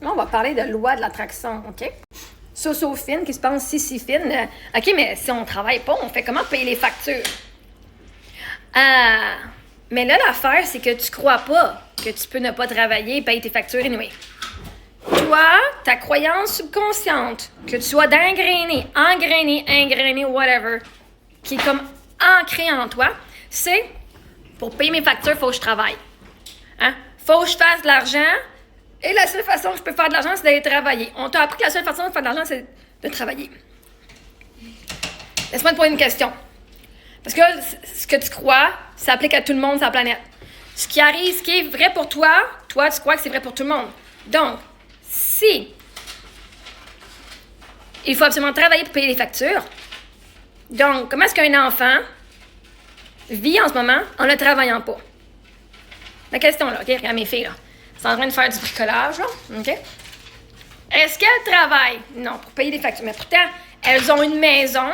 Là, on va parler de loi de l'attraction, OK? So fine, qui se pense si fine. OK, mais si on travaille pas, on fait comment payer les factures? Mais là, l'affaire, c'est que tu crois pas que tu peux ne pas travailler et payer tes factures anyway. Toi, ta croyance subconsciente, que tu sois engrainé, whatever, qui est comme ancré en toi, c'est pour payer mes factures, il faut que je travaille. Hein? Faut que je fasse de l'argent. Et la seule façon que je peux faire de l'argent, c'est d'aller travailler. On t'a appris que la seule façon de faire de l'argent, c'est de travailler. Laisse-moi te poser une question. Parce que ce que tu crois, ça s'applique à tout le monde sur la planète. Ce qui arrive, ce qui est vrai pour toi, toi, tu crois que c'est vrai pour tout le monde. Donc, si il faut absolument travailler pour payer les factures, donc, comment est-ce qu'un enfant vit en ce moment en ne travaillant pas? La question, là, OK? Regarde mes filles, là. Elles sont en train de faire du bricolage, là, OK? Est-ce qu'elles travaillent? Non, pour payer des factures. Mais pourtant, elles ont une maison,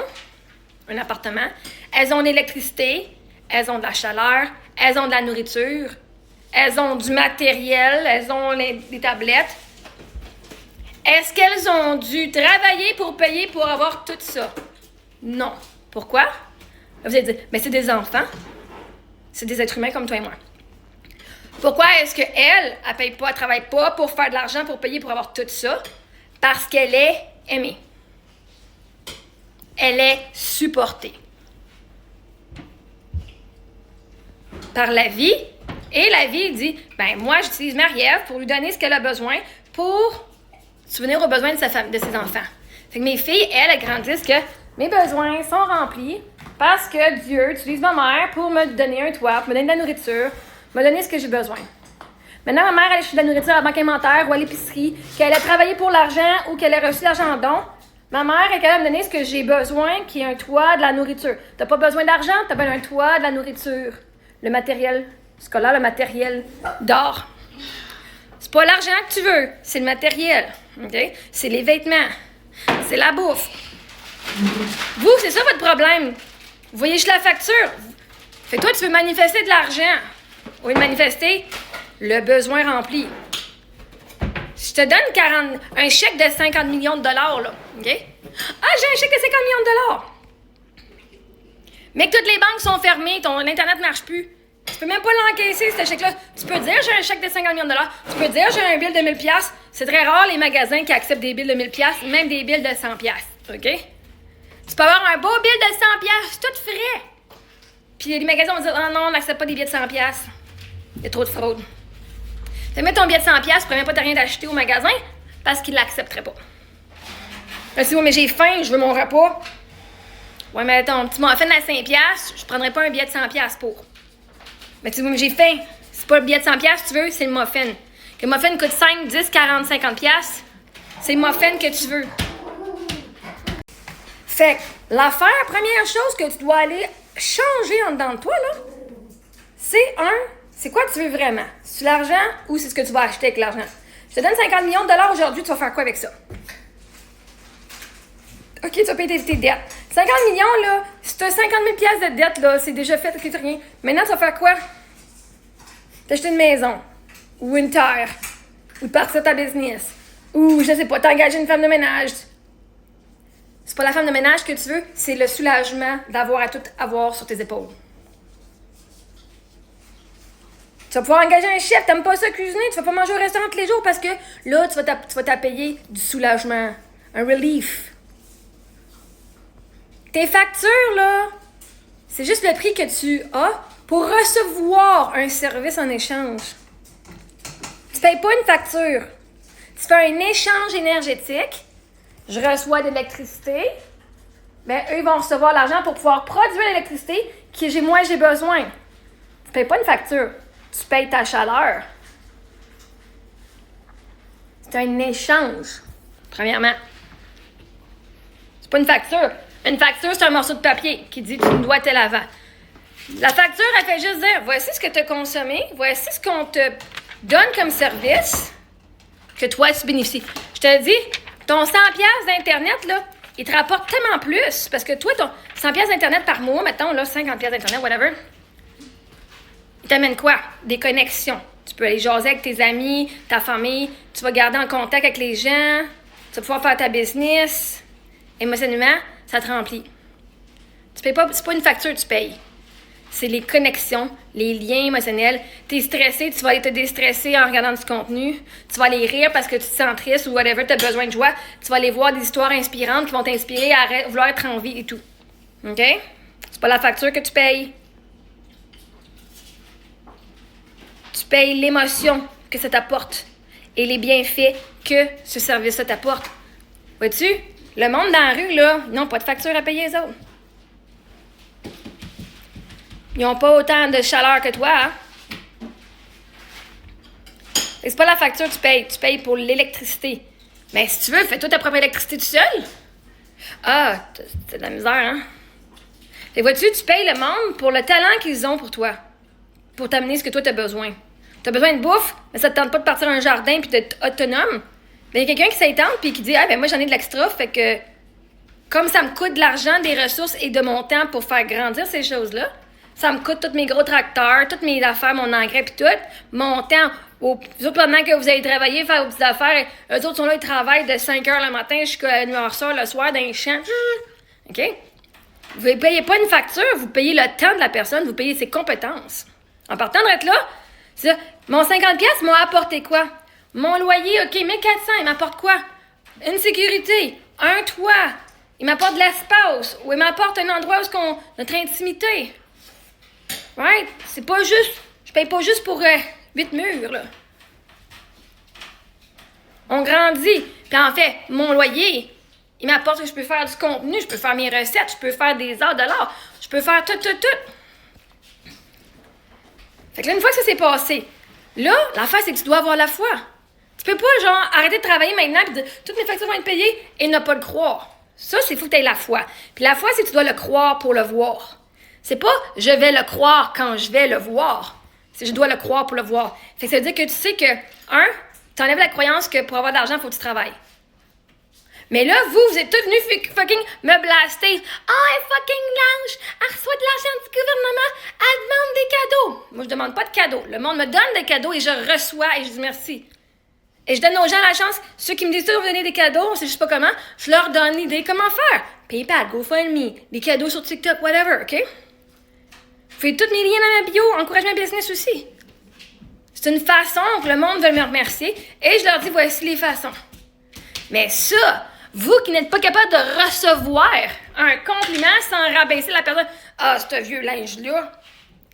un appartement, elles ont de l'électricité, elles ont de la chaleur, elles ont de la nourriture, elles ont du matériel, elles ont des tablettes. Est-ce qu'elles ont dû travailler pour payer pour avoir tout ça? Non. Pourquoi? Vous allez dire, mais c'est des enfants. C'est des êtres humains comme toi et moi. Pourquoi est-ce qu'elle ne paye pas, elle ne travaille pas pour faire de l'argent, pour payer, pour avoir tout ça? Parce qu'elle est aimée. Elle est supportée par la vie. Et la vie dit, ben moi, j'utilise Marie-Ève pour lui donner ce qu'elle a besoin pour subvenir aux besoins de sa femme, de ses enfants. Fait que mes filles, elles grandissent que mes besoins sont remplis parce que Dieu utilise ma mère pour me donner un toit, pour me donner de la nourriture, me donner ce que j'ai besoin. Maintenant, ma mère, elle achète de la nourriture à la banque alimentaire ou à l'épicerie, qu'elle a travaillé pour l'argent ou qu'elle a reçu l'argent en don. Ma mère est capable de me donner ce que j'ai besoin, qui est un toit, de la nourriture. T'as pas besoin d'argent, t'as besoin d'un toit, de la nourriture. Le matériel scolaire, le matériel d'or. C'est pas l'argent que tu veux, c'est le matériel. Okay? C'est les vêtements. C'est la bouffe. Vous, c'est ça votre problème. Vous voyez juste la facture. Fait que toi, tu veux manifester de l'argent. Au lieu de manifester le besoin rempli. Je te donne un chèque de 50 millions de dollars, là. OK? Ah, j'ai un chèque de 50 millions de dollars. Mais que toutes les banques sont fermées, l'Internet ne marche plus. Tu peux même pas l'encaisser, ce chèque-là. Tu peux dire, j'ai un chèque de 50 millions de dollars. Tu peux dire, j'ai un bill de 1000 $. C'est très rare, les magasins qui acceptent des billes de 1000 $, même des billes de 100 $. OK? Tu peux avoir un beau bill de 100 $, tout frais. Puis les magasins vont dire, oh non, on n'accepte pas des billets de 100 $. Il y a trop de fraude. Tu mets ton billet de 100 $, tu ne pourrais même pas rien d'acheter au magasin parce qu'ils ne l'accepteraient pas. Là, tu dis, ouais, mais j'ai faim, je veux mon repas. Ouais, mais ton petit muffin à 5 $, je ne prendrais pas un billet de 100 $ pour. Mais tu dis, oui, mais j'ai faim. C'est pas le billet de 100 $ tu veux, c'est le muffin. Que le muffin coûte 5, 10, 40, 50 $, c'est le muffin que tu veux. Fait que l'affaire, première chose que tu dois aller changer en dedans de toi, là, c'est quoi que tu veux vraiment? C'est l'argent ou c'est ce que tu vas acheter avec l'argent? Je te donne 50 millions de dollars aujourd'hui, tu vas faire quoi avec ça? OK, tu vas payer tes dettes. 50 millions, là, si tu as 50 000 $ de dette, là, c'est déjà fait, c'est rien. Maintenant, tu vas faire quoi? T'acheter une maison, ou une terre, ou partir ta business, ou, je sais pas, t'engager une femme de ménage. C'est pas la femme de ménage que tu veux, c'est le soulagement d'avoir à tout avoir sur tes épaules. Tu vas pouvoir engager un chef, t'aimes pas ça cuisiner, tu vas pas manger au restaurant tous les jours parce que là, tu vas t'appayer du soulagement, un relief. Tes factures, là, c'est juste le prix que tu as pour recevoir un service en échange. Tu payes pas une facture. Tu fais un échange énergétique. Je reçois de l'électricité. Bien, eux, ils vont recevoir l'argent pour pouvoir produire l'électricité que moi, j'ai besoin. Tu payes pas une facture. Tu payes ta chaleur. C'est un échange, premièrement. C'est pas une facture. Une facture, c'est un morceau de papier qui dit « tu me dois tel avant ». La facture, elle fait juste dire « voici ce que tu as consommé, voici ce qu'on te donne comme service que toi, tu bénéficies ». Je te dis, ton 100$ d'Internet, là, il te rapporte tellement plus parce que toi, ton 100$ d'Internet par mois, mettons, là, 50$ d'Internet, whatever, il t'amène quoi? Des connexions. Tu peux aller jaser avec tes amis, ta famille. Tu vas garder en contact avec les gens. Tu vas pouvoir faire ta business. Émotionnellement, ça te remplit. Tu payes pas, c'est pas une facture que tu payes. C'est les connexions, les liens émotionnels. T'es stressé, tu vas aller te déstresser en regardant du contenu. Tu vas aller rire parce que tu te sens triste ou whatever, tu as besoin de joie. Tu vas aller voir des histoires inspirantes qui vont t'inspirer à vouloir être en vie et tout. OK? C'est pas la facture que tu payes. Tu payes l'émotion que ça t'apporte et les bienfaits que ce service-là t'apporte. Vois-tu? Le monde dans la rue, là, ils n'ont pas de facture à payer, les autres. Ils n'ont pas autant de chaleur que toi, hein? Et c'est pas la facture que tu payes pour l'électricité. Mais si tu veux, fais-toi ta propre électricité tout seul. Ah, c'est de la misère, hein? Et vois-tu, tu payes le monde pour le talent qu'ils ont pour toi. Pour t'amener ce que toi, tu as besoin. Tu as besoin de bouffe, mais ça te tente pas de partir dans un jardin puis d'être autonome. Ben, il y a quelqu'un qui s'étente puis qui dit « Ah, ben moi, j'en ai de l'extra, fait que comme ça me coûte de l'argent, des ressources et de mon temps pour faire grandir ces choses-là, ça me coûte tous mes gros tracteurs, toutes mes affaires, mon engrais puis tout, mon temps. Vous autres, pendant que vous allez travailler, faire vos petites affaires, eux autres sont là, ils travaillent de 5 h le matin jusqu'à 9 h le soir dans les champs. OK? Vous ne payez pas une facture, vous payez le temps de la personne, vous payez ses compétences. En partant d'être là, c'est ça. Mon 50$ m'a apporté quoi? Mon loyer, OK, 1400, il m'apporte quoi? Une sécurité, un toit, il m'apporte de l'espace, ou il m'apporte un endroit où notre intimité. Right? C'est pas juste, je paye pas juste pour 8 murs, là. On grandit. Puis en fait, mon loyer, il m'apporte que je peux faire du contenu, je peux faire mes recettes, je peux faire des arts de l'art, je peux faire tout. Fait que là, une fois que ça s'est passé, là, l'affaire, c'est que tu dois avoir la foi. Tu peux pas, genre, arrêter de travailler maintenant et dire toutes mes factures vont être payées et ne pas le croire. Ça, c'est faut que tu aies la foi. Puis la foi, c'est que tu dois le croire pour le voir. C'est pas je vais le croire quand je vais le voir. C'est je dois le croire pour le voir. Fait que ça veut dire que tu sais que, tu enlèves la croyance que pour avoir de l'argent, il faut que tu travailles. Mais là, vous êtes tous venus fucking me blaster. Elle est fucking lâche. Elle reçoit de l'argent du gouvernement. Elle demande des cadeaux. Moi, je demande pas de cadeaux. Le monde me donne des cadeaux et je reçois et je dis merci. Et je donne aux gens la chance. Ceux qui me disent toujours donner des cadeaux, on sait juste pas comment, je leur donne l'idée comment faire. PayPal, GoFundMe, des cadeaux sur TikTok, whatever, OK? Je fais tous mes liens dans ma bio, encourage ma business aussi. C'est une façon que le monde veut me remercier et je leur dis voici les façons. Mais ça, vous qui n'êtes pas capable de recevoir un compliment sans rabaisser la personne. Ah, ce vieux linge-là.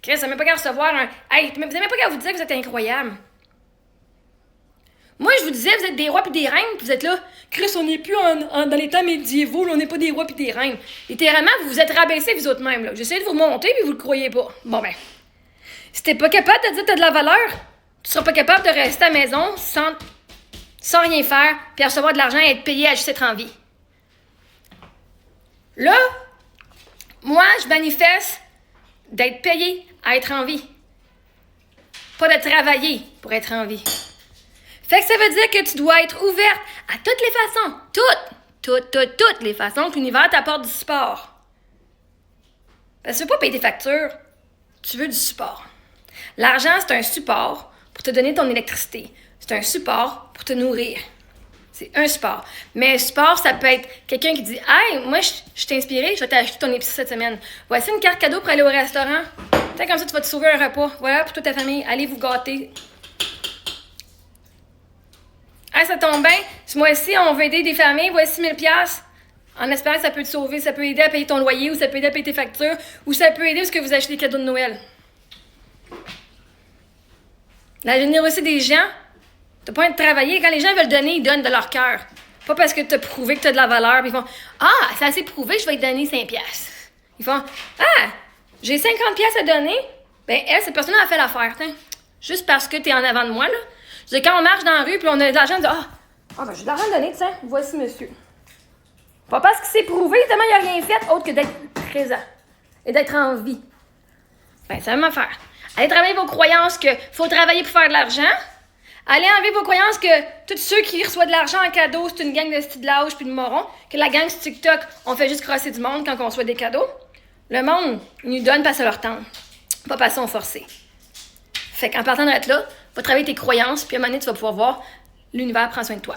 Chris, ça ne m'est pas qu'à recevoir un. Hey, vous n'avez même pas qu'à vous dire que vous êtes incroyable. Moi, je vous disais, vous êtes des rois puis des reines, puis vous êtes là. Chris, on n'est plus dans les temps médiévaux, là, on n'est pas des rois puis des reines. Littéralement, vous vous êtes rabaissés vous autres mêmes. J'essaie de vous remonter, puis vous le croyez pas. Bon, ben. Si t'es pas capable de dire que t'as de la valeur, tu seras pas capable de rester à la maison sans rien faire, puis recevoir de l'argent et être payé à juste être en vie. Là, moi, je manifeste d'être payé à être en vie. Pas de travailler pour être en vie. Fait que ça veut dire que tu dois être ouverte à toutes les façons. Toutes les façons que l'univers t'apporte du support. Parce que tu veux pas payer tes factures, tu veux du support. L'argent, c'est un support pour te donner ton électricité. C'est un support pour te nourrir. C'est un support. Mais un support, ça peut être quelqu'un qui dit « Hey, moi, je t'ai inspiré, je vais t'acheter ton épicerie cette semaine. Voici une carte cadeau pour aller au restaurant. Peut-être comme ça, tu vas te sauver un repas. Voilà, pour toute ta famille. Allez vous gâter. » Hey, ça tombe bien. Ce mois-ci, on veut aider des familles. Voici 1000$. En espérant que ça peut te sauver. Ça peut aider à payer ton loyer, ou ça peut aider à payer tes factures, ou ça peut aider parce que vous achetez des cadeaux de Noël. La générosité des gens, t'as pas envie de travailler. Quand les gens veulent donner, ils donnent de leur cœur. Pas parce que t'as prouvé que t'as de la valeur. Puis ils font « Ah, c'est assez prouvé, je vais te donner 5$. » Ils font « Ah, j'ai 50$ à donner. » Ben elle, cette personne a fait l'affaire. T'sais. Juste parce que t'es en avant de moi, là. Je dis, quand on marche dans la rue, puis on a de l'argent, on dit « ben j'ai de l'argent à donner, tiens, voici monsieur. » Pas parce que c'est prouvé, tellement il n'a rien fait autre que d'être présent et d'être en vie. Ben, c'est la même affaire. Allez travailler vos croyances que faut travailler pour faire de l'argent. Allez enlever vos croyances que tous ceux qui reçoivent de l'argent en cadeau, c'est une gang de style de lâche puis de morons. Que la gang sur TikTok, on fait juste crosser du monde quand on reçoit des cadeaux. Le monde, ils nous donnent parce que ça leur tente. Pas parce qu'on forcé. Fait qu'en partant d'être là, Va travailler tes croyances, puis à un moment donné, tu vas pouvoir voir l'univers prend soin de toi.